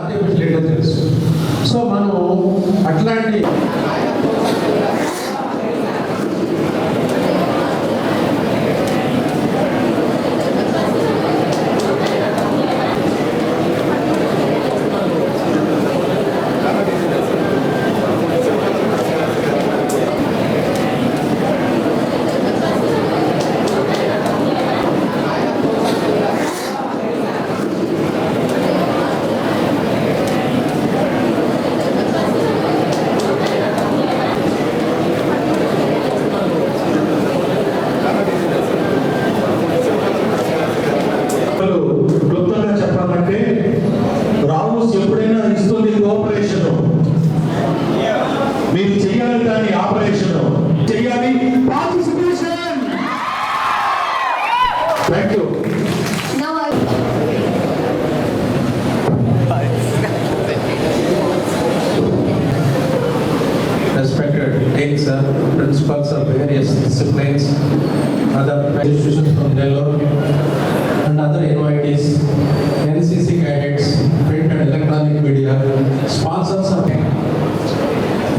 Artificial intelligence. So మనం అట్లాంటి క్లుప్తంగా చెప్పాలంటే రావుస్ ఎప్పుడైనా ఇస్తుంది కోఆపరేషన్, మీరు చేయాలి దాని ఆపరేషన్ చేయాలి participation. Thank you. Respected deans, principals of various disciplines, other institutions from Nellore and other invitees, NCC cadets, print and electronic media, sponsors of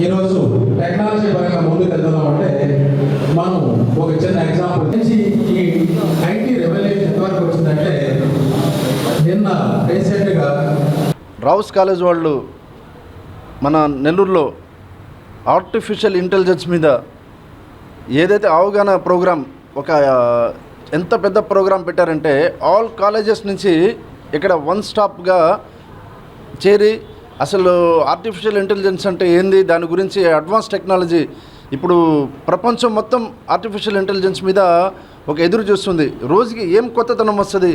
ఈరోజు టెక్నాలజీ పరంగా ముందుకు వెళ్దామంటే మనం ఒక చిన్న ఎగ్జాంపుల్ నుంచి ఈ ఐటీ రెవల్యూషన్ ఎంతవరకు వచ్చిందంటే నిన్న రీసెంట్గా రావుస్ కాలేజ్ వాళ్ళు మన నెల్లూరులో ఆర్టిఫిషియల్ ఇంటెలిజెన్స్ మీద ఏదైతే అవగాహన ప్రోగ్రాం ఒక ఎంత పెద్ద ప్రోగ్రాం పెట్టారంటే ఆల్ కాలేజెస్ నుంచి ఇక్కడ వన్ స్టాప్గా చేరి అసలు ఆర్టిఫిషియల్ ఇంటెలిజెన్స్ అంటే ఏంది, దాని గురించి అడ్వాన్స్ టెక్నాలజీ ఇప్పుడు ప్రపంచం మొత్తం ఆర్టిఫిషియల్ ఇంటెలిజెన్స్ మీద ఒక ఎదురు చూస్తుంది. రోజుకి ఏం కొత్తతనం వస్తుంది.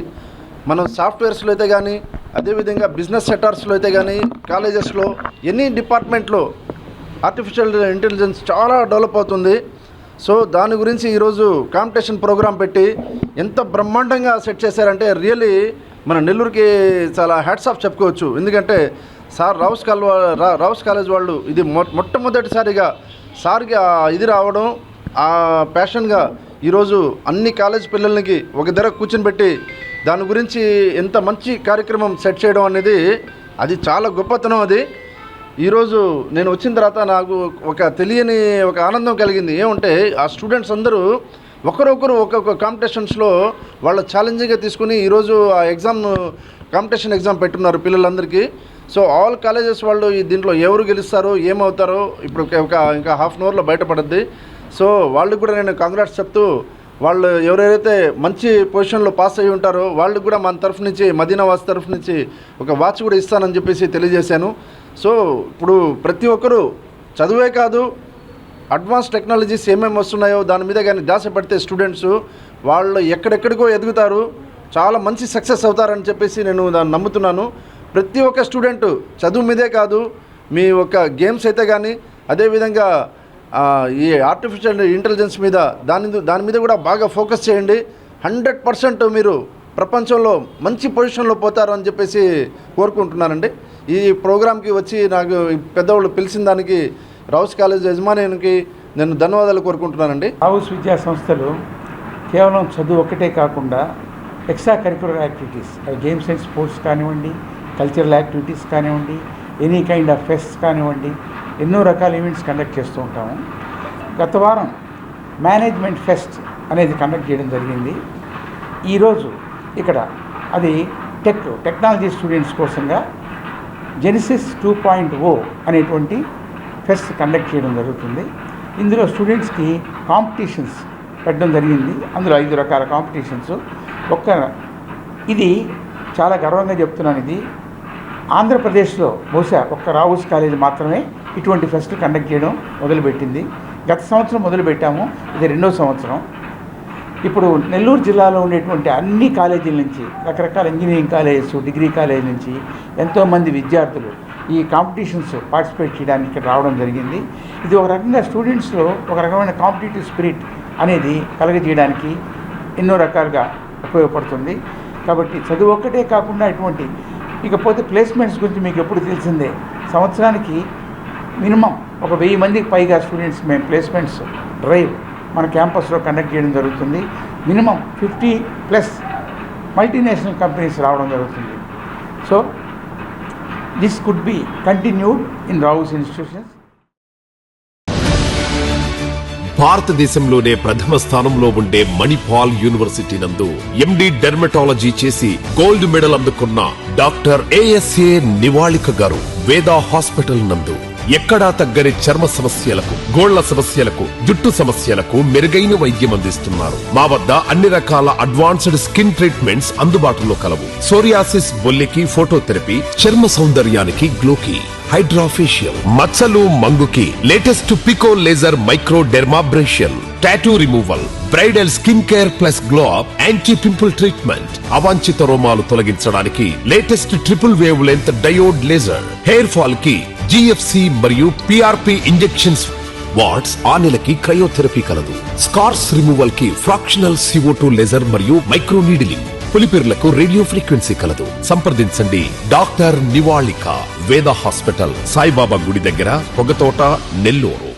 మనం సాఫ్ట్వేర్స్లో అయితే కానీ, అదేవిధంగా బిజినెస్ సెక్టార్స్లో అయితే కానీ, కాలేజెస్లో ఎనీ డిపార్ట్మెంట్లో ఆర్టిఫిషియల్ ఇంటెలిజెన్స్ చాలా డెవలప్ అవుతుంది. సో దాని గురించి ఈరోజు కాంపిటీషన్ ప్రోగ్రాం పెట్టి ఎంత బ్రహ్మాండంగా సెట్ చేశారంటే రియల్లీ మన నెల్లూరుకి చాలా హ్యాట్స్ ఆఫ్ చెప్పుకోవచ్చు. ఎందుకంటే సార్ రావుస్ కాలేజ్ వాళ్ళు ఇది మొట్టమొదటిసారిగా సార్కి ఇది రావడం, ఆ ప్యాషన్గా ఈరోజు అన్ని కాలేజ్ పిల్లలకి ఒక దగ్గర కూర్చొని పెట్టి దాని గురించి ఎంత మంచి కార్యక్రమం సెట్ చేయడం అనేది అది చాలా గొప్పతనం. అది ఈరోజు నేను వచ్చిన తర్వాత నాకు ఒక తెలియని ఒక ఆనందం కలిగింది. ఏమంటే ఆ స్టూడెంట్స్ అందరూ ఒకరొకరు ఒక్కొక్క కాంపిటీషన్స్లో వాళ్ళ ఛాలెంజింగ్గా తీసుకుని ఈరోజు ఆ కాంపిటీషన్ ఎగ్జామ్ పెట్టున్నారు పిల్లలందరికీ. సో ఆల్ కాలేజెస్ వాళ్ళు దీంట్లో ఎవరు గెలుస్తారో ఏమవుతారో ఇప్పుడు ఇంకా హాఫ్ అన్ అవర్లో బయటపడుద్ది. సో వాళ్ళకి కూడా నేను కంగ్రాట్స్ చెప్తూ, వాళ్ళు ఎవరైతే మంచి పొజిషన్లో పాస్ అయ్యి ఉంటారో వాళ్ళకి కూడా మన తరఫు నుంచి, మదీనా వాస్ తరఫు నుంచి ఒక వాచ్ కూడా ఇస్తానని చెప్పేసి తెలియజేశాను. సో ఇప్పుడు ప్రతి ఒక్కరూ చదువే కాదు, అడ్వాన్స్ టెక్నాలజీస్ ఏమేమి వస్తున్నాయో దాని మీద కానీ ధ్యాస పెడితే స్టూడెంట్స్ వాళ్ళు ఎక్కడెక్కడికో ఎదుగుతారు, చాలా మంచి సక్సెస్ అవుతారని చెప్పేసి నేను దాన్ని నమ్ముతున్నాను. ప్రతి ఒక్క స్టూడెంట్ చదువు మీదే కాదు, మీ ఒక గేమ్స్ అయితే కానీ, అదేవిధంగా ఈ ఆర్టిఫిషియల్ ఇంటెలిజెన్స్ మీద దాని మీద కూడా బాగా ఫోకస్ చేయండి. 100% మీరు ప్రపంచంలో మంచి పొజిషన్లో పోతారు అని చెప్పేసి కోరుకుంటున్నానండి. ఈ ప్రోగ్రామ్కి వచ్చి నాకు పెద్దవాళ్ళు పిలిచిన దానికి రావుస్ కాలేజ్ యజమానికి నేను ధన్యవాదాలు కోరుకుంటున్నానండి. రావుస్ విద్యా సంస్థలు కేవలం చదువు ఒక్కటే కాకుండా extra curricular activities, games and sports కానివ్వండి, కల్చరల్ యాక్టివిటీస్ కానివ్వండి, ఎనీ కైండ్ ఆఫ్ ఫెస్ట్స్ కానివ్వండి, ఎన్నో రకాల ఈవెంట్స్ కండక్ట్ చేస్తూ ఉంటాము. గత వారం మేనేజ్మెంట్ ఫెస్ట్ అనేది కండక్ట్ చేయడం జరిగింది. ఈరోజు ఇక్కడ అది టెక్నాలజీ స్టూడెంట్స్ కోసంగా జెనిసిస్ 2.0 అనేటువంటి ఫెస్ట్ కండక్ట్ చేయడం జరుగుతుంది. ఇందులో స్టూడెంట్స్కి కాంపిటీషన్స్ పెట్టడం జరిగింది. అందులో 5 రకాల కాంపిటీషన్స్. ఇది చాలా గర్వంగా చెప్తున్నాను, ఇది ఆంధ్రప్రదేశ్లో బహుశా ఒక్క రావుస్ కాలేజ్ మాత్రమే ఇటువంటి ఫెస్ట్ కండక్ట్ చేయడం మొదలుపెట్టింది. గత సంవత్సరం మొదలుపెట్టాము, ఇది 2వ సంవత్సరం. ఇప్పుడు నెల్లూరు జిల్లాలో ఉండేటువంటి అన్ని కాలేజీల నుంచి, రకరకాల ఇంజనీరింగ్ కాలేజెస్, డిగ్రీ కాలేజ్ నుంచి ఎంతోమంది విద్యార్థులు ఈ కాంపిటీషన్స్ పార్టిసిపేట్ చేయడానికి ఇక్కడ రావడం జరిగింది. ఇది ఒక రకంగా స్టూడెంట్స్లో ఒక రకమైన కాంపిటీటివ్ స్పిరిట్ అనేది కలగజేయడానికి ఎన్నో రకాలుగా ఉపయోగపడుతుంది. కాబట్టి చదువు ఒక్కటే కాకుండా ఇటువంటి ఇకపోతే ప్లేస్మెంట్స్ గురించి మీకు ఎప్పుడు తెలిసిందే. సంవత్సరానికి మినిమం ఒక 1000 మందికి పైగా స్టూడెంట్స్ మేము ప్లేస్మెంట్స్ డ్రైవ్ మన క్యాంపస్లో కండక్ట్ చేయడం జరుగుతుంది. మినిమం 50+ మల్టీనేషనల్ కంపెనీస్ రావడం జరుగుతుంది. So this could be continued in Rao's institutions. భారతదేశంలోనే ప్రథమ స్థానంలో ఉండే మణిపాల్ యూనివర్సిటీ నందు ఎండి డెర్మటాలజీ చేసి గోల్డ్ మెడల్ అందుకున్న డాక్టర్ ఏఎస్ఏ నివాళిక గారు వేదా హాస్పిటల్ నందు ఎక్కడా తగ్గని చర్మ సమస్యలకు, గోళ్ల సమస్యలకు, జుట్టు సమస్యలకు మెరుగైన వైద్యం అందిస్తున్నారు. మా వద్ద అన్ని రకాల అడ్వాన్స్డ్ స్కిన్ ట్రీట్మెంట్స్ అందుబాటులో కలవు. సోరియాసిస్, బొల్లికి ఫోటోథెరపీ, చర్మ సౌందర్యానికి గ్లోకి, హైడ్రాఫేషియల్, మచ్చలు మంగుకి latest pico laser micro dermabrasion, tattoo removal, bridal skin care plus glow up, anti pimple treatment, అవాంఛిత రోమాలు తొలగించడానికి latest triple wavelength diode laser, hair fall కి జిఎఫ్సి మరియు పిఆర్పి ఇంజెక్షన్స్, వాట్స్ ఆనెలకి క్రయోథెరపీ కలదు. స్కార్స్ రిమూవల్ కి fractional CO2 laser మరియు micro needling, పులిపిర్లకు రేడియో ఫ్రీక్వెన్సీ కలదు. సంప్రదించండి డాక్టర్ నివాళిక, వేద హాస్పిటల్, సాయిబాబా గుడి దగ్గర, పొగతోట, నెల్లూరు.